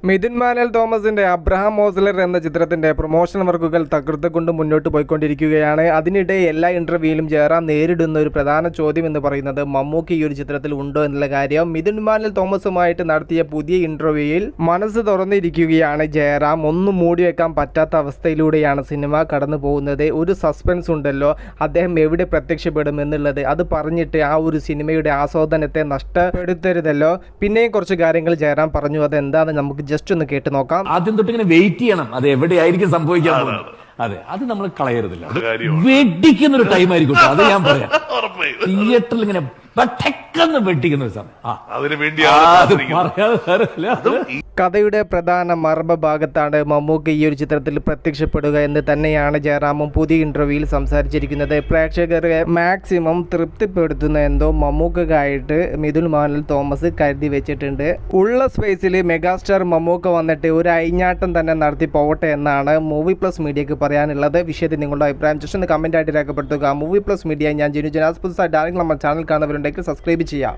Mithun manual തോമസിന്റെ Abraham Ozler എന്ന ചിത്രത്തിന്റെ പ്രൊമോഷൻ വർക്കുകൾ തകർത്തുകൊണ്ട് മുന്നോട്ട് പോയിക്കൊണ്ടിരിക്കുകയാണ്. അതിനിടെ എല്ലാ ഇന്റർവ്യൂവിലും ജയറാം നേരിടുന്ന ഒരു പ്രധാന ചോദ്യം എന്ന് പറയുന്നത് മമ്മൂക്കി ഈ ഒരു ചിത്രത്തിൽ ഉണ്ടോ എന്നുള്ള കാര്യം. മിഥുൻ മാനുവൽ തോമസുമായിട്ട് നടത്തിയ പുതിയ ഇന്റർവ്യൂവിൽ മനസ്സ് തുറന്നിരിക്കുകയാണ് ജയറാം. ഒന്നും മൂടി വെക്കാൻ പറ്റാത്ത അവസ്ഥയിലൂടെയാണ് സിനിമ കടന്നു പോകുന്നത്. ഒരു സസ്പെൻസ് ഉണ്ടല്ലോ, അദ്ദേഹം എവിടെ പ്രത്യക്ഷപ്പെടും എന്നുള്ളത്. അത് പറഞ്ഞിട്ട് ആ ഒരു സിനിമയുടെ ആസ്വാദനത്തെ നഷ്ടപ്പെടുത്തരുതല്ലോ. പിന്നെയും കുറച്ച് കാര്യങ്ങൾ ജയറാം പറഞ്ഞു. അതെന്താണെന്ന് നമുക്ക് ജസ്റ്റ് ഒന്ന് കേട്ട് നോക്കാം. ആദ്യം തൊട്ട് ഇങ്ങനെ വെയിറ്റ് ചെയ്യണം, അത് എവിടെയായിരിക്കും സംഭവിക്കാൻ പോകുന്നത്. അതെ, അത് നമ്മൾ കളയരുതില്ല. വെട്ടിക്കുന്ന ഒരു ടൈം ആയിരിക്കും, അത് ഞാൻ പറയാം. തിയേറ്ററിൽ ഇങ്ങനെ പെട്ടെന്ന് വെട്ടിക്കുന്ന ഒരു സമയം. കഥയുടെ പ്രധാന മർമ്മ ഭാഗത്താണ് മമ്മൂക്ക് ഈ ഒരു ചിത്രത്തിൽ പ്രത്യക്ഷപ്പെടുക എന്ന് തന്നെയാണ് ജയറാമും പുതിയ ഇന്റർവ്യൂവിൽ സംസാരിച്ചിരിക്കുന്നത്. പ്രേക്ഷകരെ മാക്സിമം തൃപ്തിപ്പെടുത്തുന്ന എന്തോ മമ്മൂക്കായിട്ട് മിഥുൻ മാനുവൽ തോമസ് കരുതി വെച്ചിട്ടുണ്ട്. ഉള്ള സ്പേസിൽ മെഗാസ്റ്റാർ മമ്മൂക്ക വന്നിട്ട് ഒരു അയിഞ്ഞാട്ടം തന്നെ നടത്തി പോവട്ടെ എന്നാണ് മൂവി പ്ലസ് മീഡിയക്ക് പറയാനുള്ളത്. വിഷയത്തിൽ നിങ്ങളുടെ അഭിപ്രായം ജസ്റ്റ് ഒന്ന് കമന്റ് ആയിട്ട് രേഖപ്പെടുത്തുക. മൂവി പ്ലസ് മീഡിയ, ഞാൻ ജിനു ജനാസ്. പുതുസായിട്ട് ആരെങ്കിലും നമ്മുടെ ചാനൽ കാണുന്നവരുണ്ടെങ്കിൽ സബ്സ്ക്രൈബ് ചെയ്യാം.